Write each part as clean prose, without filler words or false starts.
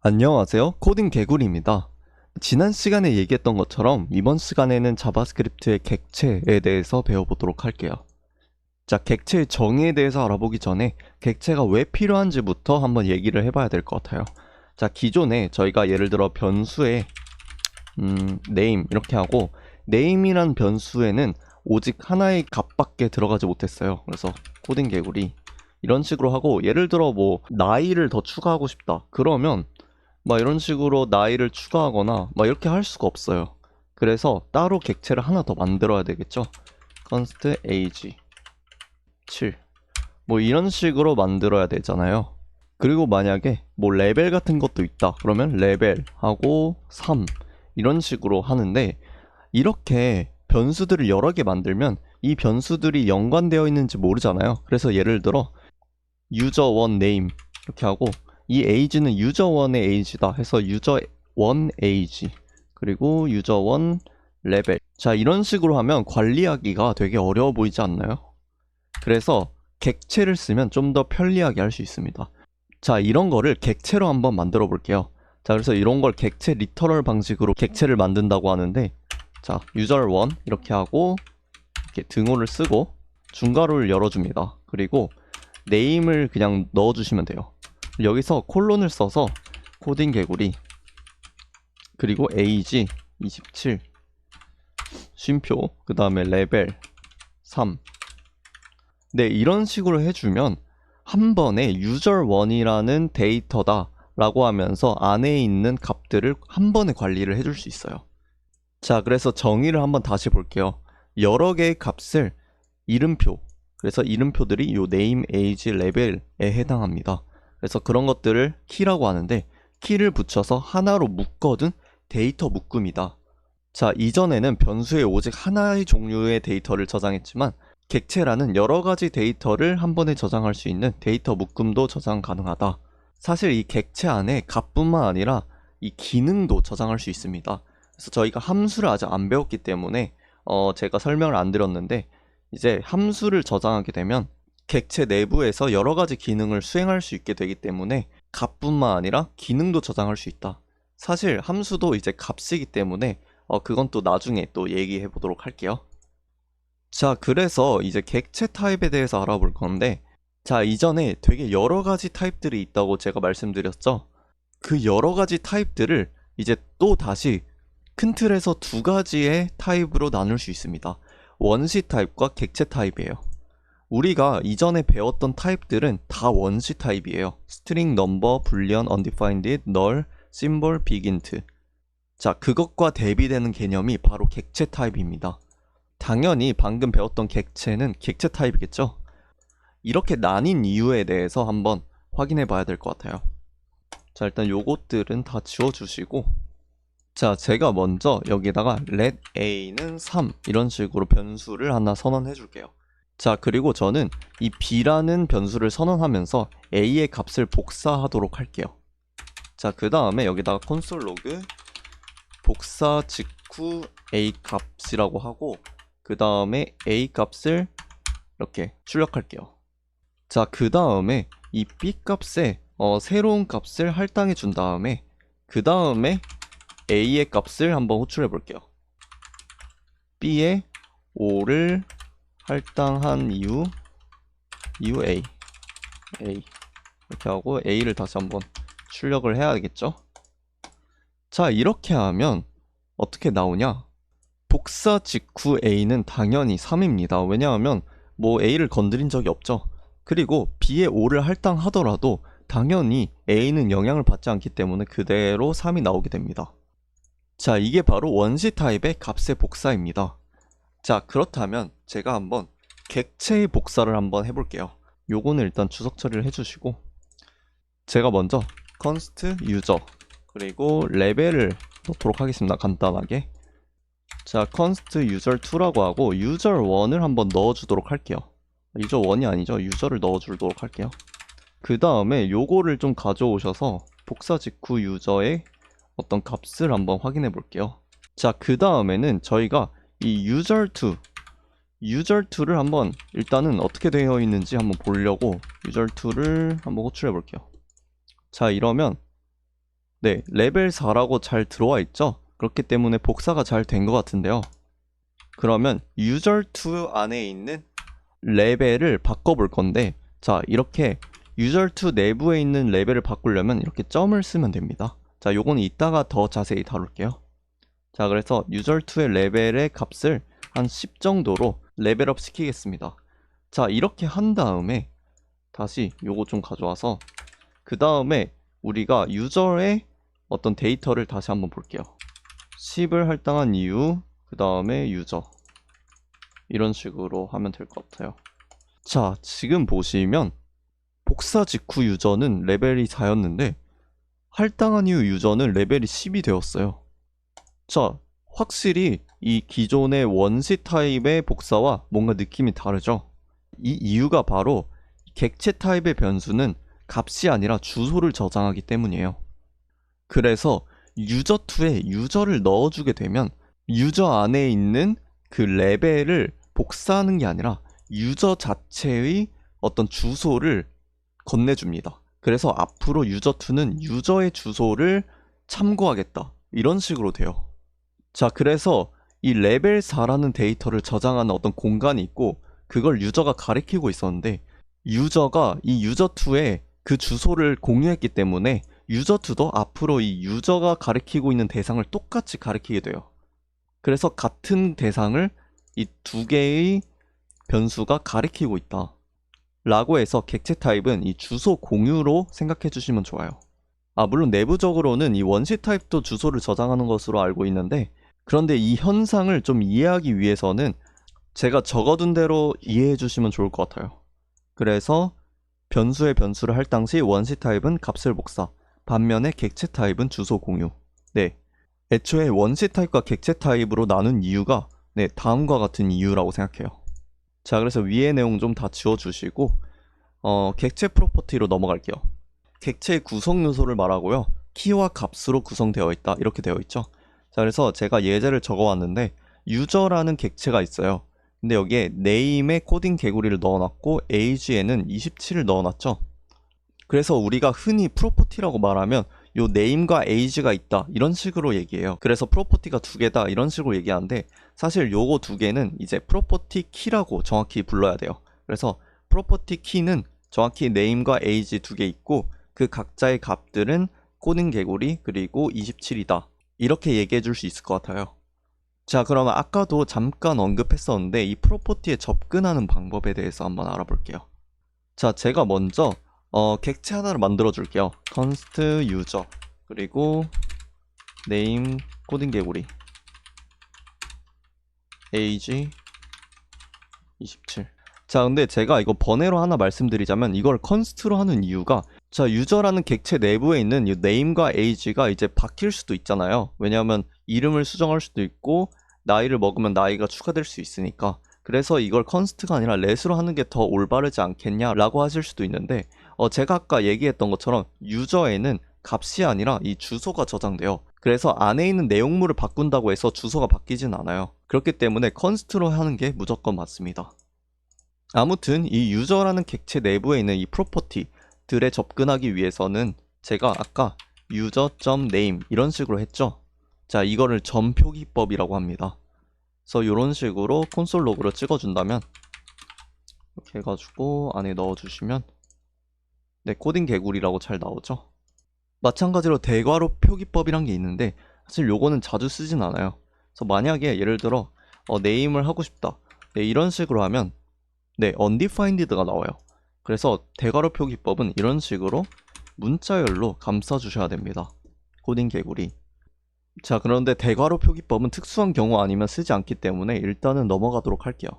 안녕하세요. 코딩 개구리입니다. 지난 시간에 얘기했던 것처럼 이번 시간에는 자바스크립트의 객체에 대해서 배워보도록 할게요. 자, 객체의 정의에 대해서 알아보기 전에 객체가 왜 필요한지부터 한번 얘기를 해봐야 될 것 같아요. 자, 기존에 저희가 예를 들어 변수에 name 이렇게 하고 name이란 변수에는 오직 하나의 값밖에 들어가지 못했어요. 그래서 코딩 개구리 이런 식으로 하고, 예를 들어 뭐 나이를 더 추가하고 싶다 그러면 막 이런 식으로 나이를 추가하거나 막 이렇게 할 수가 없어요. 그래서 따로 객체를 하나 더 만들어야 되겠죠. const age 7 뭐 이런 식으로 만들어야 되잖아요. 그리고 만약에 뭐 레벨 같은 것도 있다 그러면 레벨하고 3 이런 식으로 하는데, 이렇게 변수들을 여러 개 만들면 이 변수들이 연관되어 있는지 모르잖아요. 그래서 예를 들어 user1 name 이렇게 하고, 이 age는 user1의 age다 해서 user1 age 그리고 user1 레벨. 자, 이런 식으로 하면 관리하기가 되게 어려워 보이지 않나요? 그래서 객체를 쓰면 좀 더 편리하게 할 수 있습니다. 자, 이런 거를 객체로 한번 만들어 볼게요. 자, 그래서 이런 걸 객체 리터럴 방식으로 객체를 만든다고 하는데, 자, user1 이렇게 하고 이렇게 등호를 쓰고 중괄호를 열어줍니다. 그리고 name을 그냥 넣어주시면 돼요. 여기서 콜론을 써서 코딩 개구리 그리고 age 27 쉼표 그 다음에 레벨 3. 네, 이런 식으로 해주면 한 번에 user1이라는 데이터다 라고 하면서 안에 있는 값들을 한 번에 관리를 해줄 수 있어요. 자, 그래서 정의를 한번 다시 볼게요. 여러 개의 값을 이름표, 그래서 이름표들이 요 name, age, 레벨에 해당합니다. 그래서 그런 것들을 키라고 하는데, 키를 붙여서 하나로 묶어둔 데이터 묶음이다. 자, 이전에는 변수에 오직 하나의 종류의 데이터를 저장했지만 객체라는 여러 가지 데이터를 한 번에 저장할 수 있는 데이터 묶음도 저장 가능하다. 사실 이 객체 안에 값뿐만 아니라 이 기능도 저장할 수 있습니다. 그래서 저희가 함수를 아직 안 배웠기 때문에 제가 설명을 안 드렸는데, 이제 함수를 저장하게 되면 객체 내부에서 여러 가지 기능을 수행할 수 있게 되기 때문에 값뿐만 아니라 기능도 저장할 수 있다. 사실 함수도 이제 값이기 때문에 그건 또 나중에 또 얘기해 보도록 할게요. 자, 그래서 이제 객체 타입에 대해서 알아볼 건데, 자, 이전에 되게 여러 가지 타입들이 있다고 제가 말씀드렸죠. 그 여러 가지 타입들을 이제 또 다시 큰 틀에서 두 가지의 타입으로 나눌 수 있습니다. 원시 타입과 객체 타입이에요. 우리가 이전에 배웠던 타입들은 다 원시 타입이에요. string, number, boolean, undefined, null, symbol, big int. 자, 그것과 대비되는 개념이 바로 객체 타입입니다. 당연히 방금 배웠던 객체는 객체 타입이겠죠? 이렇게 나뉜 이유에 대해서 한번 확인해 봐야 될 것 같아요. 자, 일단 요것들은 다 지워주시고, 자, 제가 먼저 여기다가 let a는 3 이런 식으로 변수를 하나 선언해 줄게요. 자, 그리고 저는 이 b라는 변수를 선언하면서 a의 값을 복사하도록 할게요. 자, 그 다음에 여기다가 콘솔 로그 복사 직후 a 값이라고 하고, 그 다음에 a 값을 이렇게 출력할게요. 자, 그 다음에 이 b 값에 새로운 값을 할당해 준 다음에 그 다음에 a의 값을 한번 호출해 볼게요. b에 5를 할당한 이후 a 이렇게 하고 a를 다시 한번 출력을 해야겠죠. 자, 이렇게 하면 어떻게 나오냐, 복사 직후 a는 당연히 3입니다. 왜냐하면 뭐 a를 건드린 적이 없죠. 그리고 b에 5를 할당하더라도 당연히 a는 영향을 받지 않기 때문에 그대로 3이 나오게 됩니다. 자, 이게 바로 원시 타입의 값의 복사입니다. 자, 그렇다면 제가 한번 객체의 복사를 한번 해볼게요. 요거는 일단 주석 처리를 해주시고, 제가 먼저 const user 그리고 레벨을 넣도록 하겠습니다. 간단하게. 자, const user2라고 하고 user1을 한번 넣어주도록 할게요. user1이 아니죠. user를 넣어주도록 할게요. 그 다음에 요거를 좀 가져오셔서 복사 직후 유저의 어떤 값을 한번 확인해 볼게요. 자, 그 다음에는 저희가 이 user2를 한번 일단은 어떻게 되어 있는지 한번 보려고 user2를 한번 호출해 볼게요. 자, 이러면 네, 레벨 4라고 잘 들어와 있죠? 그렇기 때문에 복사가 잘 된 것 같은데요. 그러면 user2 안에 있는 레벨을 바꿔볼 건데, 자, 이렇게 user2 내부에 있는 레벨을 바꾸려면 이렇게 점을 쓰면 됩니다. 자, 요거는 이따가 더 자세히 다룰게요. 자, 그래서 user2의 레벨의 값을 한 10 정도로 레벨업 시키겠습니다. 자, 이렇게 한 다음에 다시 요거 좀 가져와서 그 다음에 우리가 유저의 어떤 데이터를 다시 한번 볼게요. 10을 할당한 이유, 그 다음에 유저, 이런 식으로 하면 될 것 같아요. 자, 지금 보시면 복사 직후 유저는 레벨이 4였는데 할당한 이후 유저는 레벨이 10이 되었어요. 자, 확실히 이 기존의 원시 타입의 복사와 뭔가 느낌이 다르죠? 이 이유가 바로 객체 타입의 변수는 값이 아니라 주소를 저장하기 때문이에요. 그래서 user2에 유저를 넣어주게 되면 유저 안에 있는 그 레벨을 복사하는 게 아니라 유저 자체의 어떤 주소를 건네줍니다. 그래서 앞으로 user2는 유저의 주소를 참고하겠다, 이런 식으로 돼요. 자, 그래서 이 레벨 4라는 데이터를 저장하는 어떤 공간이 있고 그걸 유저가 가리키고 있었는데 유저가 이 user2에 그 주소를 공유했기 때문에 user2도 앞으로 이 유저가 가리키고 있는 대상을 똑같이 가리키게 돼요. 그래서 같은 대상을 이 두 개의 변수가 가리키고 있다 라고 해서 객체 타입은 이 주소 공유로 생각해 주시면 좋아요. 물론 내부적으로는 이 원시 타입도 주소를 저장하는 것으로 알고 있는데, 그런데 이 현상을 좀 이해하기 위해서는 제가 적어둔 대로 이해해 주시면 좋을 것 같아요. 그래서 변수의 변수를 할당 시 원시 타입은 값을 복사, 반면에 객체 타입은 주소 공유. 네, 애초에 원시 타입과 객체 타입으로 나눈 이유가 다음과 같은 이유라고 생각해요. 자, 그래서 위의 내용 좀 다 지워주시고 객체 프로퍼티로 넘어갈게요. 객체의 구성 요소를 말하고요. 키와 값으로 구성되어 있다, 이렇게 되어 있죠. 자, 그래서 제가 예제를 적어왔는데 유저라는 객체가 있어요. 근데 여기에 name에 코딩 개구리를 넣어놨고 age에는 27을 넣어놨죠. 그래서 우리가 흔히 프로퍼티라고 말하면 요 name과 age가 있다, 이런 식으로 얘기해요. 그래서 프로퍼티가 두 개다, 이런 식으로 얘기하는데 사실 요거 두 개는 이제 프로퍼티 키라고 정확히 불러야 돼요. 그래서 프로퍼티 키는 정확히 name과 age 두 개 있고 그 각자의 값들은 코딩 개구리 그리고 27이다, 이렇게 얘기해 줄 수 있을 것 같아요. 자, 그러면 아까도 잠깐 언급했었는데 이 프로퍼티에 접근하는 방법에 대해서 한번 알아볼게요. 자, 제가 먼저 객체 하나를 만들어 줄게요. const user 그리고 name 코딩 개구리 age 27. 자, 근데 제가 이거 번외로 하나 말씀드리자면 이걸 const로 하는 이유가, 자, 유저라는 객체 내부에 있는 이 name과 age가 이제 바뀔 수도 있잖아요. 왜냐하면 이름을 수정할 수도 있고 나이를 먹으면 나이가 추가될 수 있으니까. 그래서 이걸 const가 아니라 let으로 하는 게 더 올바르지 않겠냐라고 하실 수도 있는데 제가 아까 얘기했던 것처럼 유저에는 값이 아니라 이 주소가 저장돼요. 그래서 안에 있는 내용물을 바꾼다고 해서 주소가 바뀌진 않아요. 그렇기 때문에 const로 하는 게 무조건 맞습니다. 아무튼 이 유저라는 객체 내부에 있는 이 프로퍼티들에 접근하기 위해서는 제가 아까 user.name 이런 식으로 했죠. 자, 이거를 점 표기법이라고 합니다. 그래서 이런 식으로 콘솔 로그로 찍어준다면 이렇게 해가지고 안에 넣어주시면 코딩 개구리라고 잘 나오죠. 마찬가지로 대괄호 표기법이란 게 있는데 사실 요거는 자주 쓰진 않아요. 그래서 만약에 예를 들어 name을 하고 싶다, 이런 식으로 하면 undefined가 나와요. 그래서 대괄호 표기법은 이런 식으로 문자열로 감싸 주셔야 됩니다. 코딩 개구리. 자, 그런데 대괄호 표기법은 특수한 경우 아니면 쓰지 않기 때문에 일단은 넘어가도록 할게요.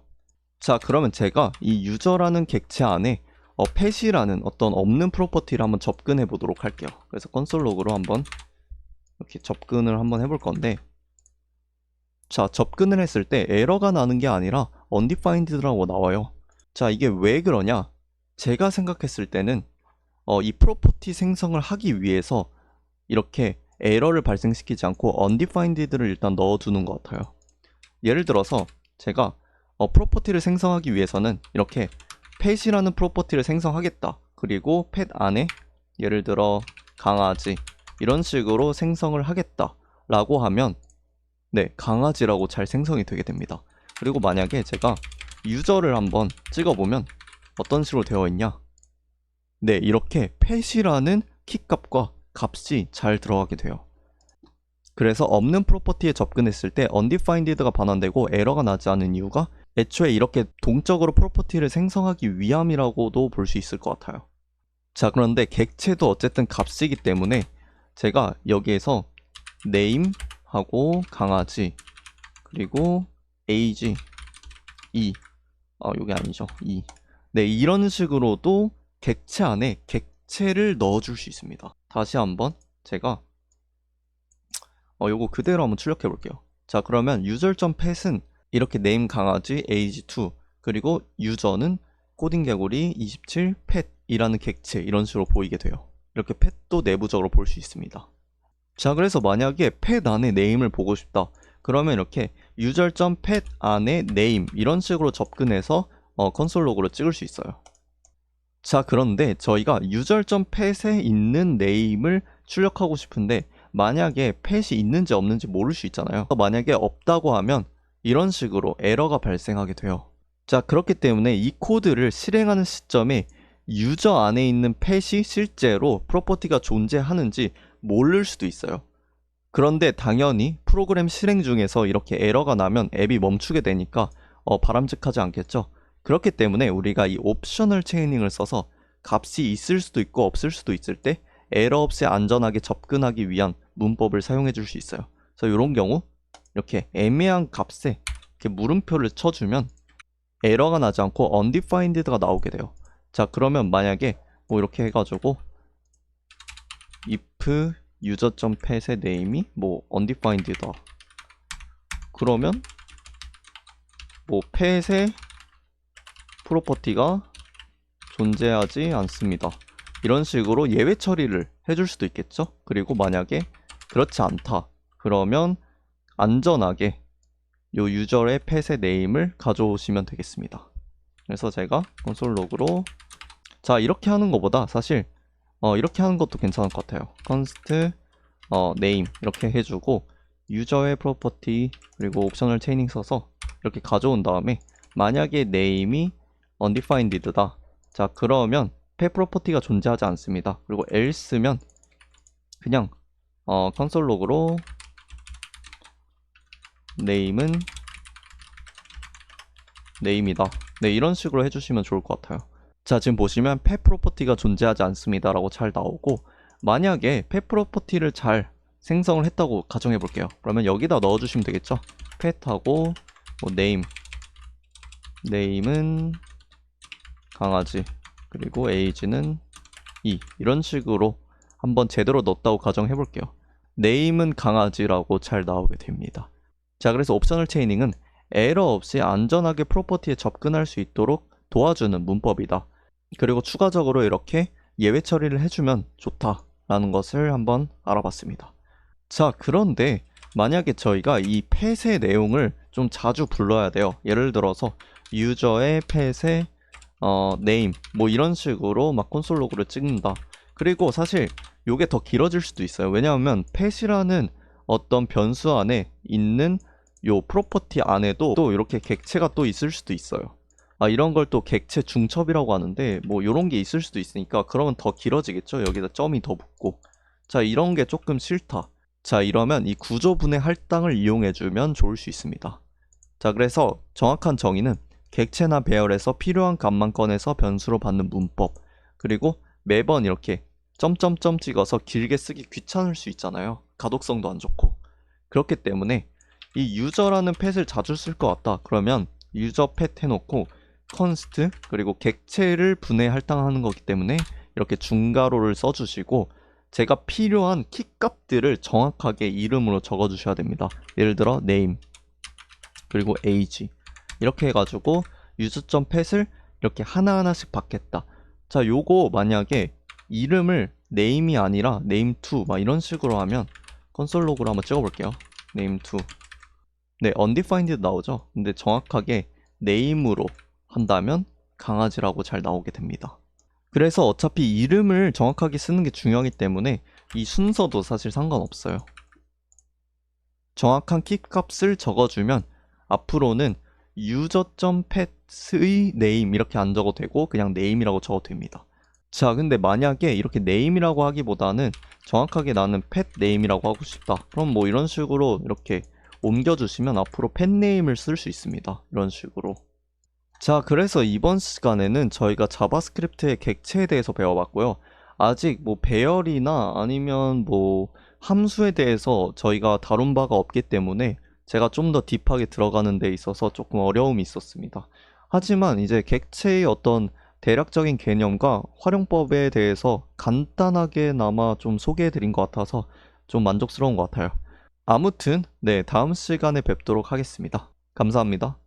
자, 그러면 제가 이 유저라는 객체 안에 pet이라는 어떤 없는 프로퍼티를 한번 접근해 보도록 할게요. 그래서 콘솔 로그로 한번 이렇게 접근을 한번 해볼 건데, 자, 접근을 했을 때 에러가 나는 게 아니라 undefined라고 나와요. 자, 이게 왜 그러냐? 제가 생각했을 때는 이 프로퍼티 생성을 하기 위해서 이렇게 에러를 발생시키지 않고 undefined를 일단 넣어두는 것 같아요. 예를 들어서 제가 프로퍼티를 생성하기 위해서는 이렇게 pet이라는 프로퍼티를 생성하겠다. 그리고 pet 안에 예를 들어 강아지 이런 식으로 생성을 하겠다 라고 하면 네, 강아지라고 잘 생성이 되게 됩니다. 그리고 만약에 제가 유저를 한번 찍어보면 어떤 식으로 되어 있냐? 네, 이렇게 pet이라는 키값과 값이 잘 들어가게 돼요. 그래서 없는 프로퍼티에 접근했을 때 undefined가 반환되고 에러가 나지 않은 이유가 애초에 이렇게 동적으로 프로퍼티를 생성하기 위함이라고도 볼 수 있을 것 같아요. 자, 그런데 객체도 어쨌든 값이기 때문에 제가 여기에서 name 하고 강아지 그리고 age 요게 아니죠. 네, 이런 식으로도 객체 안에 객체를 넣어줄 수 있습니다. 다시 한번 제가 요거 그대로 한번 출력해 볼게요. 자, 그러면 user.pet은 이렇게 name 강아지 age2 그리고 유저는 코딩 개구리 27 pet이라는 객체 이런 식으로 보이게 돼요. 이렇게 pet도 내부적으로 볼 수 있습니다. 자, 그래서 만약에 pet 안에 name을 보고 싶다. 그러면 이렇게 user.pet 안에 name 이런 식으로 접근해서 콘솔 로그로 찍을 수 있어요. 자, 그런데 저희가 user.pet에 있는 name을 출력하고 싶은데 만약에 pet이 있는지 없는지 모를 수 있잖아요. 만약에 없다고 하면 이런 식으로 에러가 발생하게 돼요. 자, 그렇기 때문에 이 코드를 실행하는 시점에 유저 안에 있는 pet이 실제로 프로퍼티가 존재하는지 모를 수도 있어요. 그런데 당연히 프로그램 실행 중에서 이렇게 에러가 나면 앱이 멈추게 되니까 바람직하지 않겠죠. 그렇기 때문에 우리가 이 옵셔널 체이닝을 써서 값이 있을 수도 있고 없을 수도 있을 때 에러 없이 안전하게 접근하기 위한 문법을 사용해 줄 수 있어요. 그래서 이런 경우 이렇게 애매한 값에 이렇게 물음표를 쳐주면 에러가 나지 않고 undefined가 나오게 돼요. 자, 그러면 만약에 뭐 이렇게 해가지고 if user.pet의 name이 뭐 undefined다. 그러면 뭐 pet의 프로퍼티가 존재하지 않습니다. 이런 식으로 예외 처리를 해줄 수도 있겠죠. 그리고 만약에 그렇지 않다. 그러면 안전하게 요 유저의 pet의 name을 가져오시면 되겠습니다. 그래서 제가 콘솔 로그로 자, 이렇게 하는 것보다 사실 이렇게 하는 것도 괜찮을 것 같아요. const name 이렇게 해주고 유저의 프로퍼티 그리고 옵셔널 체이닝 써서 이렇게 가져온 다음에 만약에 name이 undefined다. 자, 그러면 pet 프로퍼티가 존재하지 않습니다. 그리고 else면 그냥 콘솔 로그로 name은 name이다. 네, 이런 식으로 해주시면 좋을 것 같아요. 자, 지금 보시면 pet 프로퍼티가 존재하지 않습니다 라고 잘 나오고 만약에 pet 프로퍼티를 잘 생성을 했다고 가정해 볼게요. 그러면 여기다 넣어주시면 되겠죠. pet하고 뭐 name은 강아지 그리고 age는 이런 식으로 한번 제대로 넣었다고 가정해 볼게요. name은 강아지라고 잘 나오게 됩니다. 자, 그래서 옵셔널 체이닝은 에러 없이 안전하게 프로퍼티에 접근할 수 있도록 도와주는 문법이다. 그리고 추가적으로 이렇게 예외 처리를 해주면 좋다라는 것을 한번 알아봤습니다. 자, 그런데 만약에 저희가 이 pet의 내용을 좀 자주 불러야 돼요. 예를 들어서 유저의 pet의 name 뭐 이런 식으로 막 콘솔 로그를 찍는다. 그리고 사실 요게 더 길어질 수도 있어요. 왜냐하면 pet이라는 어떤 변수 안에 있는 요 프로퍼티 안에도 또 이렇게 객체가 또 있을 수도 있어요. 이런 걸 또 객체 중첩이라고 하는데 뭐 요런 게 있을 수도 있으니까 그러면 더 길어지겠죠. 여기다 점이 더 붙고. 자, 이런 게 조금 싫다. 자, 이러면 이 구조분해 할당을 이용해주면 좋을 수 있습니다. 자, 그래서 정확한 정의는 객체나 배열에서 필요한 값만 꺼내서 변수로 받는 문법 그리고 매번 이렇게 점점점 찍어서 길게 쓰기 귀찮을 수 있잖아요. 가독성도 안 좋고. 그렇기 때문에 이 유저라는 pet을 자주 쓸 것 같다. 그러면 유저 pet 해놓고 const 그리고 객체를 분해 할당하는 거기 때문에 이렇게 중괄호를 써주시고 제가 필요한 키값들을 정확하게 이름으로 적어주셔야 됩니다. 예를 들어 name 그리고 age 이렇게 해가지고 user.pet을 이렇게 하나하나씩 받겠다. 자, 요거 만약에 이름을 name이 아니라 name2 막 이런 식으로 하면 콘솔 로그로 한번 찍어볼게요. name2 네, undefined 나오죠. 근데 정확하게 name으로 한다면 강아지라고 잘 나오게 됩니다. 그래서 어차피 이름을 정확하게 쓰는 게 중요하기 때문에 이 순서도 사실 상관없어요. 정확한 키 값을 적어주면 앞으로는 user.pet의 name 이렇게 안 적어도 되고 그냥 name이라고 적어도 됩니다. 자, 근데 만약에 이렇게 name이라고 하기보다는 정확하게 나는 pet name이라고 하고 싶다. 그럼 뭐 이런 식으로 이렇게 옮겨주시면 앞으로 pet name을 쓸 수 있습니다. 이런 식으로. 자, 그래서 이번 시간에는 저희가 자바스크립트의 객체에 대해서 배워봤고요. 아직 뭐 배열이나 아니면 뭐 함수에 대해서 저희가 다룬 바가 없기 때문에 제가 좀 더 딥하게 들어가는 데 있어서 조금 어려움이 있었습니다. 하지만 이제 객체의 어떤 대략적인 개념과 활용법에 대해서 간단하게나마 좀 소개해드린 것 같아서 좀 만족스러운 것 같아요. 아무튼 네, 다음 시간에 뵙도록 하겠습니다. 감사합니다.